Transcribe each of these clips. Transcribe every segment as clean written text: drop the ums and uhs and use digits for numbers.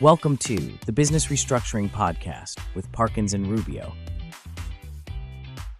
Welcome to the Business Restructuring Podcast with Parkins and Rubio.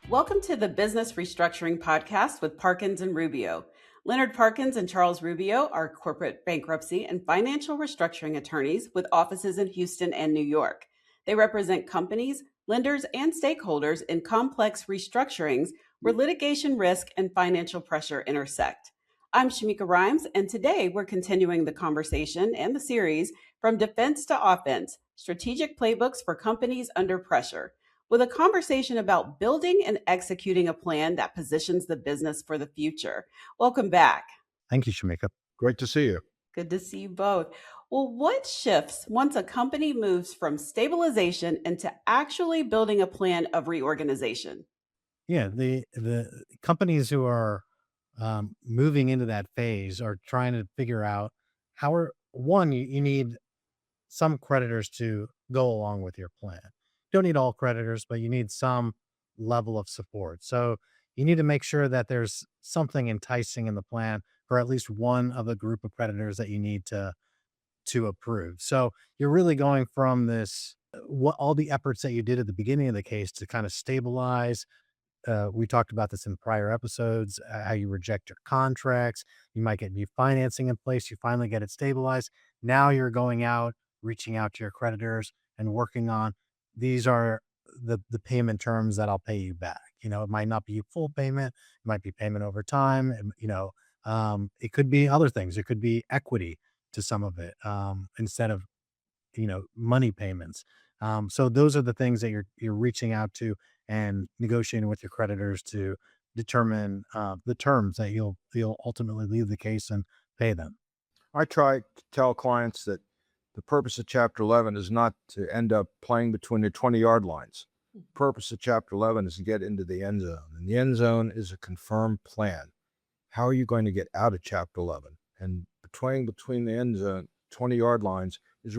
Welcome to the Business Restructuring Podcast with Parkins and Rubio. Lenard Parkins and Charles Rubio are corporate bankruptcy and financial restructuring attorneys with offices in Houston and New York. They represent companies, lenders, and stakeholders in complex restructurings where litigation risk and financial pressure intersect. I'm Shamika Rhymes, and today we're continuing the conversation and the series From Defense to Offense, Strategic Playbooks for Companies Under Pressure, with a conversation about building and executing a plan that positions the business for the future. Welcome back. Thank you, Shamika. Great to see you. Good to see you both. Well, what shifts once a company moves from stabilization into actually building a plan of reorganization? Yeah, the companies who are moving into that phase are trying to figure out you need some creditors to go along with your plan. You don't need all creditors, but you need some level of support. So you need to make sure that there's something enticing in the plan for at least one of the group of creditors that you need to approve. So you're really going from this, all the efforts that you did at the beginning of the case to kind of stabilize. We talked about this in prior episodes, how you reject your contracts. You might get new financing in place. You finally get it stabilized. Now you're going out, reaching out to your creditors and working on, these are the payment terms that I'll pay you back. It might not be full payment. It might be payment over time. It could be other things. It could be equity to some of it, instead of, money payments. So those are the things that you're reaching out to and negotiating with your creditors to determine the terms that you'll ultimately leave the case and pay them. I try to tell clients that the purpose of Chapter 11 is not to end up playing between the 20-yard lines. The purpose of Chapter 11 is to get into the end zone. And the end zone is a confirmed plan. How are you going to get out of Chapter 11? And between the end zone, 20-yard lines, is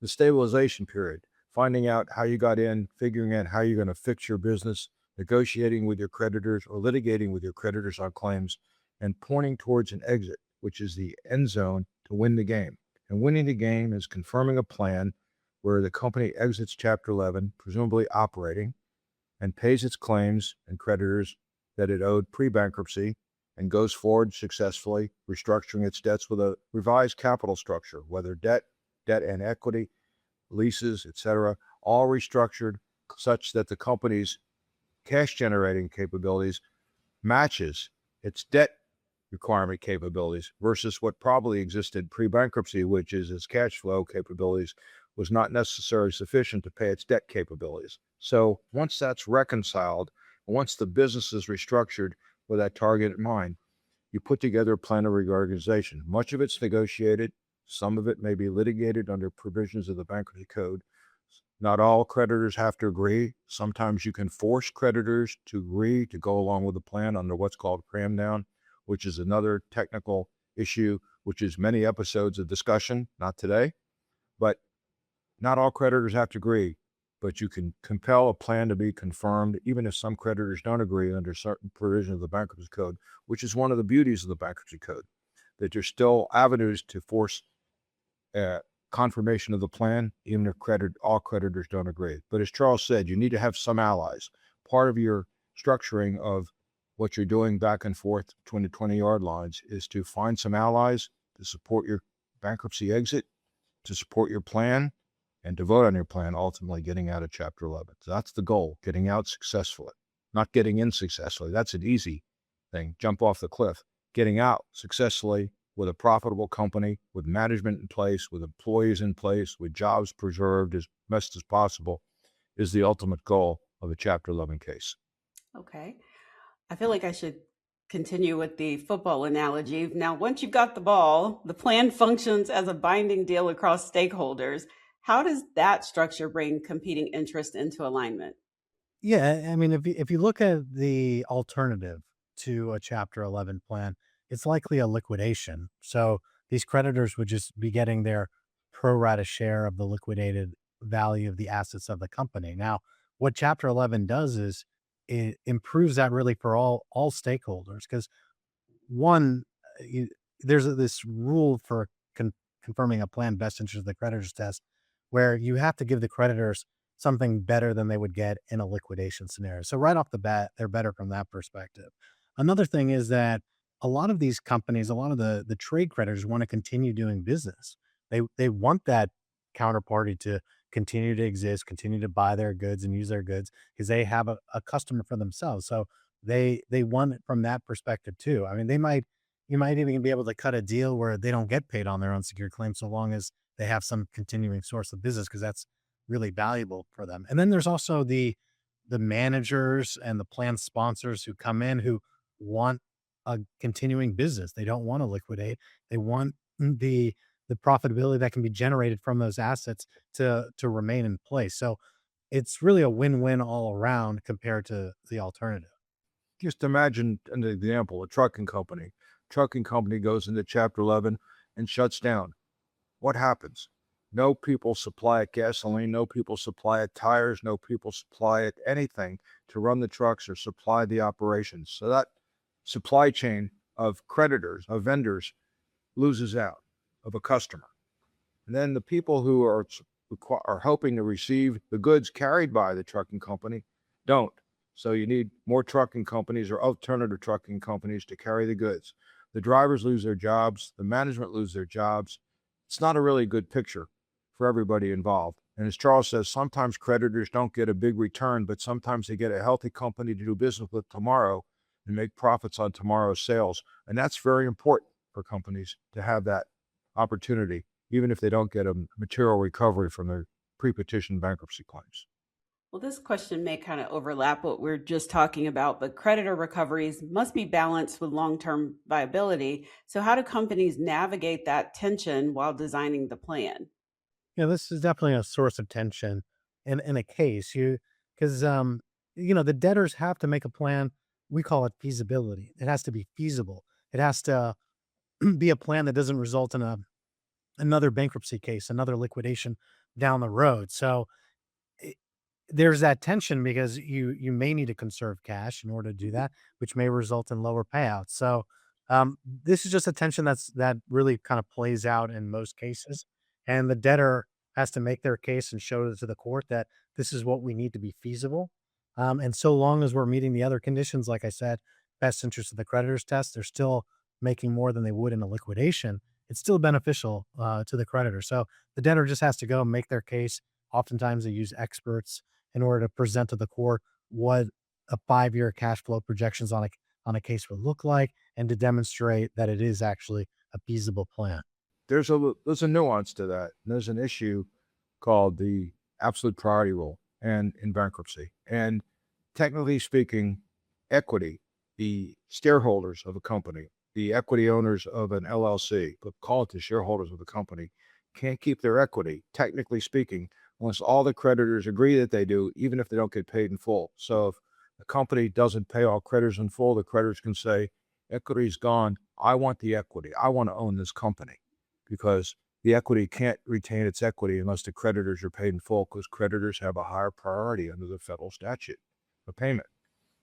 the stabilization period. Finding out how you got in, figuring out how you're going to fix your business, negotiating with your creditors or litigating with your creditors on claims, and pointing towards an exit, which is the end zone to win the game. And winning the game is confirming a plan where the company exits Chapter 11, presumably operating, and pays its claims and creditors that it owed pre-bankruptcy and goes forward successfully, restructuring its debts with a revised capital structure, whether debt and equity, leases, etc., all restructured such that the company's cash generating capabilities matches its debt requirement capabilities versus what probably existed pre-bankruptcy, which is its cash flow capabilities was not necessarily sufficient to pay its debt capabilities. So once that's reconciled, once the business is restructured with that target in mind, you put together a plan of reorganization. Much of it's negotiated. Some of it may be litigated under provisions of the Bankruptcy Code. Not all creditors have to agree. Sometimes you can force creditors to agree to go along with the plan under what's called Cram down, which is another technical issue, which is many episodes of discussion, not today. But not all creditors have to agree, but you can compel a plan to be confirmed, even if some creditors don't agree under certain provisions of the Bankruptcy Code, which is one of the beauties of the Bankruptcy Code, that there's still avenues to force confirmation of the plan, even if all creditors don't agree. But as Charles said, you need to have some allies. Part of your structuring of what you're doing back and forth between the 20-yard lines is to find some allies to support your bankruptcy exit, to support your plan, and to vote on your plan, ultimately getting out of Chapter 11. So that's the goal, getting out successfully, not getting in successfully. That's an easy thing, jump off the cliff. Getting out successfully with a profitable company, with management in place, with employees in place, with jobs preserved as best as possible, is the ultimate goal of a Chapter 11 case. Okay. I feel like I should continue with the football analogy. Now, once you've got the ball, the plan functions as a binding deal across stakeholders. How does that structure bring competing interests into alignment? Yeah, I mean, if you look at the alternative to a Chapter 11 plan, it's likely a liquidation. So these creditors would just be getting their pro rata share of the liquidated value of the assets of the company. Now, what Chapter 11 does is it improves that really for all stakeholders, because one, there's this rule for confirming a planned best interest of the creditors test, where you have to give the creditors something better than they would get in a liquidation scenario. So right off the bat, they're better from that perspective. Another thing is that a lot of these companies, a lot of the trade creditors want to continue doing business. They want that counterparty to continue to exist, continue to buy their goods and use their goods because they have a customer for themselves. So they want it from that perspective too. I mean, you might even be able to cut a deal where they don't get paid on their unsecured claim so long as they have some continuing source of business because that's really valuable for them. And then there's also the managers and the plan sponsors who come in who want a continuing business. They don't want to liquidate. They want the profitability that can be generated from those assets to remain in place. So it's really a win-win all around compared to the alternative. Just imagine an example, a trucking company. Trucking company goes into Chapter 11 and shuts down. What happens? No people supply it gasoline, no people supply it tires, no people supply it anything to run the trucks or supply the operations. So that supply chain of creditors, of vendors, loses out of a customer. And then the people who are hoping to receive the goods carried by the trucking company don't. So you need more trucking companies or alternative trucking companies to carry the goods. The drivers lose their jobs. The management lose their jobs. It's not a really good picture for everybody involved. And as Charles says, sometimes creditors don't get a big return, but sometimes they get a healthy company to do business with tomorrow and make profits on tomorrow's sales. And that's very important for companies to have that opportunity, even if they don't get a material recovery from their pre-petition bankruptcy claims. Well, this question may kind of overlap what we're just talking about, but creditor recoveries must be balanced with long-term viability. So how do companies navigate that tension while designing the plan? Yeah, this is definitely a source of tension in a case. Because the debtors have to make a plan. We call it feasibility. It has to be feasible. It has to be a plan that doesn't result in another bankruptcy case, another liquidation down the road. So there's that tension because you may need to conserve cash in order to do that, which may result in lower payouts. So this is just a tension that really kind of plays out in most cases, and the debtor has to make their case and show to the court that this is what we need to be feasible. And so long as we're meeting the other conditions, like I said, best interest of the creditors test, they're still making more than they would in a liquidation. It's still beneficial to the creditor. So the debtor just has to go and make their case. Oftentimes they use experts in order to present to the court what a 5-year cash flow projections on a case would look like, and to demonstrate that it is actually a feasible plan. There's a nuance to that. There's an issue called the absolute priority rule and in bankruptcy. And technically speaking, equity, the shareholders of a company, the equity owners of an LLC, but call it the shareholders of the company, can't keep their equity, technically speaking, unless all the creditors agree that they do, even if they don't get paid in full. So if the company doesn't pay all creditors in full, the creditors can say, equity's gone. I want the equity. I want to own this company, because the equity can't retain its equity unless the creditors are paid in full, because creditors have a higher priority under the federal statute for payment.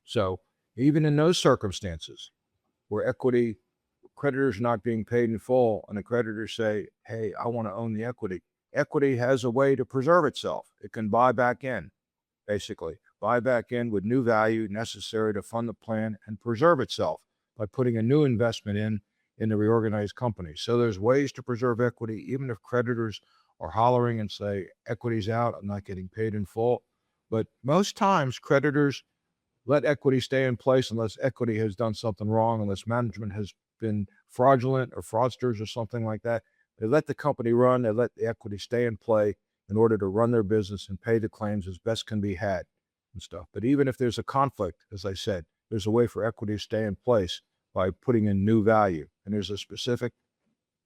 So even in those circumstances where equity creditors not being paid in full and the creditors say, hey, I want to own the equity, equity has a way to preserve itself. It can buy back in, basically, buy back in with new value necessary to fund the plan and preserve itself by putting a new investment in the reorganized company. So there's ways to preserve equity, even if creditors are hollering and say, equity's out, I'm not getting paid in full. But most times creditors let equity stay in place unless equity has done something wrong, unless management has been fraudulent or fraudsters or something like that. They let the company run, they let the equity stay in play in order to run their business and pay the claims as best can be had and stuff. But even if there's a conflict, as I said, there's a way for equity to stay in place by putting in new value. And there's a specific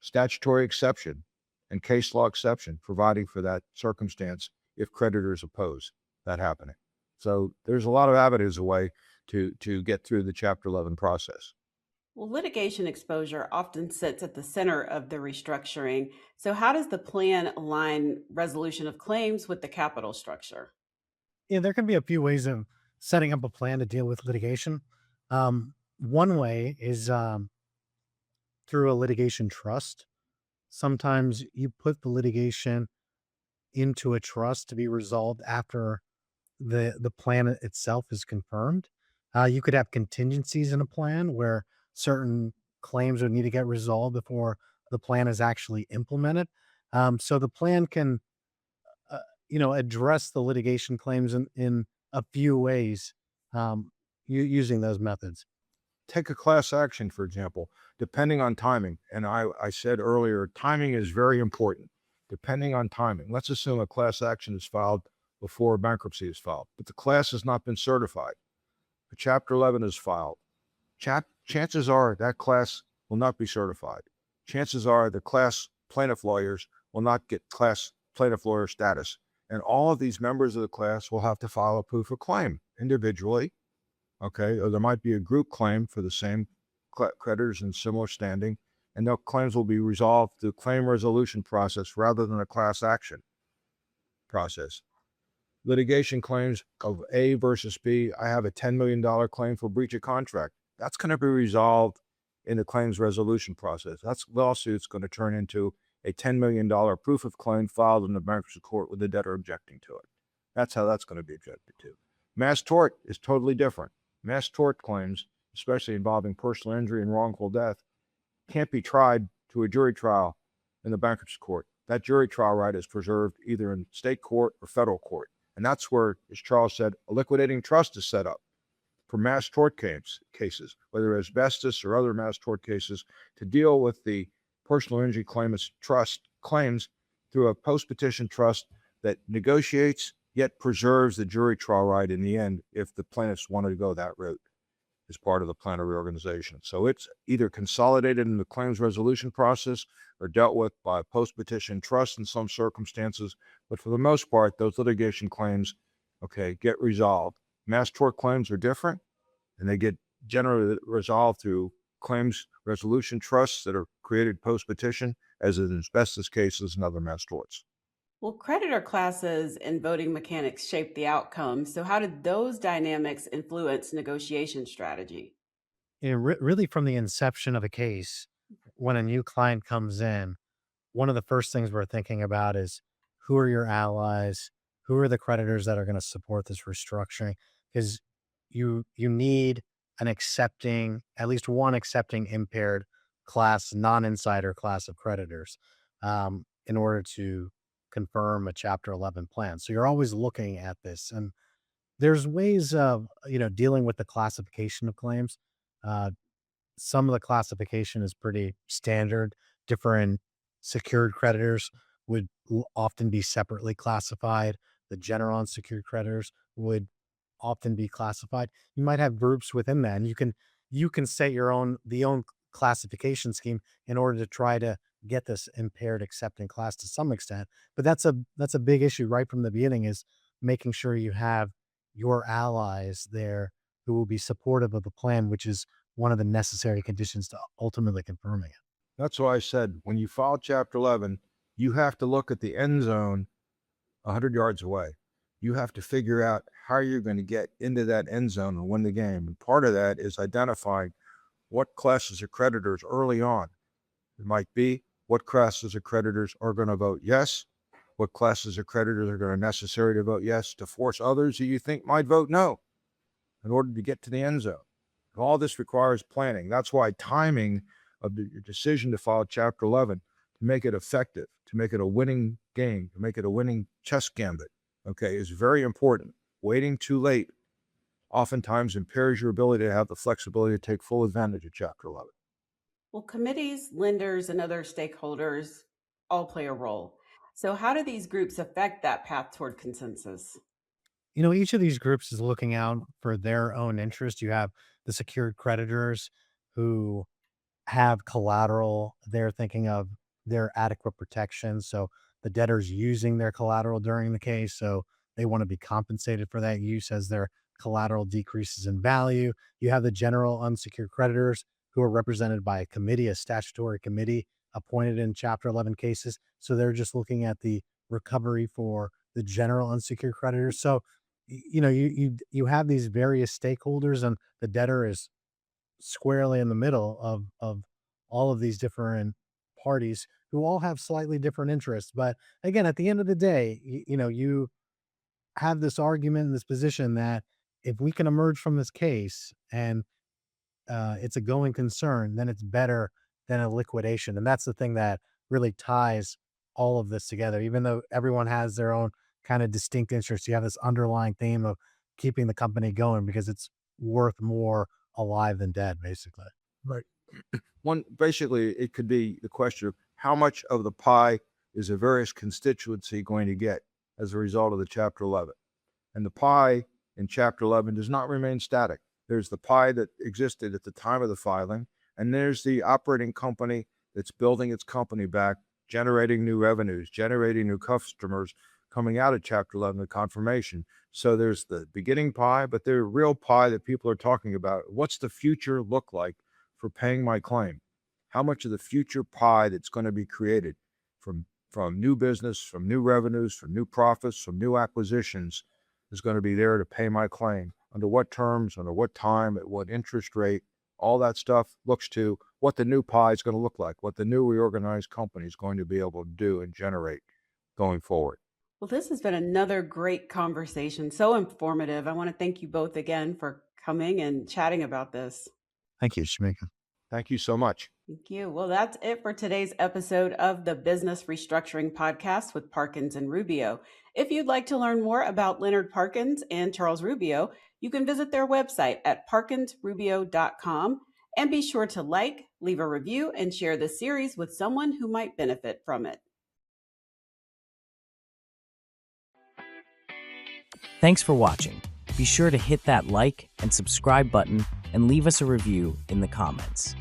statutory exception and case law exception providing for that circumstance if creditors oppose that happening. So there's a lot of avenues away to get through the Chapter 11 process. Well, litigation exposure often sits at the center of the restructuring. So how does the plan align resolution of claims with the capital structure? Yeah, there can be a few ways of setting up a plan to deal with litigation. One way is through a litigation trust. sometimes you put the litigation into a trust to be resolved after the plan itself is confirmed. You could have contingencies in a plan where certain claims would need to get resolved before the plan is actually implemented. So the plan can, uh, address the litigation claims in a few ways, using those methods. Take a class action, for example, depending on timing. And I said earlier, timing is very important. Depending on timing. Let's assume a class action is filed before bankruptcy is filed, but the class has not been certified. A Chapter 11 is filed. Chances are that class will not be certified. Chances are the class plaintiff lawyers will not get class plaintiff lawyer status. And all of these members of the class will have to file a proof of claim individually. Okay, or there might be a group claim for the same creditors in similar standing, and no claims will be resolved through claim resolution process rather than a class action process. Litigation claims of A versus B. I have a $10 million claim for breach of contract. That's going to be resolved in the claims resolution process. That lawsuit's going to turn into a $10 million proof of claim filed in the bankruptcy court with the debtor objecting to it. That's how that's going to be objected to. Mass tort is totally different. Mass tort claims, especially involving personal injury and wrongful death, can't be tried to a jury trial in the bankruptcy court. That jury trial right is preserved either in state court or federal court. And that's where, as Charles said, a liquidating trust is set up for mass tort cases, whether asbestos or other mass tort cases, to deal with the personal injury claimant's trust claims through a post-petition trust that negotiates yet preserves the jury trial right in the end if the plaintiffs wanted to go that route as part of the plan of reorganization. So it's either consolidated in the claims resolution process or dealt with by a post-petition trust in some circumstances. But for the most part, those litigation claims, get resolved. Mass tort claims are different, and they get generally resolved through claims resolution trusts that are created post-petition, as in asbestos cases and other mass torts. Well, creditor classes and voting mechanics shape the outcome. So, how did those dynamics influence negotiation strategy? Really, from the inception of a case, when a new client comes in, one of the first things we're thinking about is who are your allies, who are the creditors that are going to support this restructuring, because you need an accepting, at least one accepting impaired class, non-insider class of creditors, in order to confirm a Chapter 11 plan. So you're always looking at this, and there's ways of dealing with the classification of claims. Uh, some of the classification is pretty standard. Different secured creditors would often be separately classified. The general unsecured creditors would often be classified. You might have groups within that, and you can set the own classification scheme in order to try to get this impaired accepting class to some extent. But that's a big issue right from the beginning, is making sure you have your allies there who will be supportive of the plan, which is one of the necessary conditions to ultimately confirming it. That's why I said when you file Chapter 11, you have to look at the end zone 100 yards away. You have to figure out how you're going to get into that end zone and win the game. And part of that is identifying what classes of creditors early on. It might be what classes of creditors are going to vote yes, what classes of creditors are going to necessary to vote yes to force others who you think might vote no in order to get to the end zone. All this requires planning. That's why timing of your decision to file Chapter 11, to make it effective, to make it a winning game, to make it a winning chess gambit, is very important. Waiting too late oftentimes impairs your ability to have the flexibility to take full advantage of Chapter 11. Well, committees, lenders, and other stakeholders all play a role. So, how do these groups affect that path toward consensus? Each of these groups is looking out for their own interest. You have the secured creditors who have collateral. They're thinking of their adequate protection. So the debtor's using their collateral during the case. So they want to be compensated for that use as their collateral decreases in value. You have the general unsecured creditors who are represented by a committee, a statutory committee appointed in Chapter 11 cases. So they're just looking at the recovery for the general unsecured creditors. So, you have these various stakeholders, and the debtor is squarely in the middle of all of these different parties who all have slightly different interests. But again, at the end of the day, you have this argument in this position that if we can emerge from this case and it's a going concern, then it's better than a liquidation. And that's the thing that really ties all of this together. Even though everyone has their own kind of distinct interests, you have this underlying theme of keeping the company going because it's worth more alive than dead, basically. Right. Basically, it could be the question of how much of the pie is a various constituency going to get as a result of the Chapter 11. And the pie in Chapter 11 does not remain static. There's the pie that existed at the time of the filing, and there's the operating company that's building its company back, generating new revenues, generating new customers coming out of Chapter 11 of confirmation. So there's the beginning pie, but there's real pie that people are talking about. What's the future look like for paying my claim? How much of the future pie that's going to be created from new business, from new revenues, from new profits, from new acquisitions is going to be there to pay my claim? Under what terms, under what time, at what interest rate? All that stuff looks to what the new pie is going to look like, what the new reorganized company is going to be able to do and generate going forward. Well, this has been another great conversation, so informative. I want to thank you both again for coming and chatting about this. Thank you, Shamika. Thank you so much. Thank you. Well, that's it for today's episode of the Business Restructuring Podcast with Parkins and Rubio. If you'd like to learn more about Lenard Parkins and Charles Rubio, you can visit their website at parkinsrubio.com, and be sure to like, leave a review, and share this series with someone who might benefit from it. Thanks for watching. Be sure to hit that like and subscribe button and leave us a review in the comments.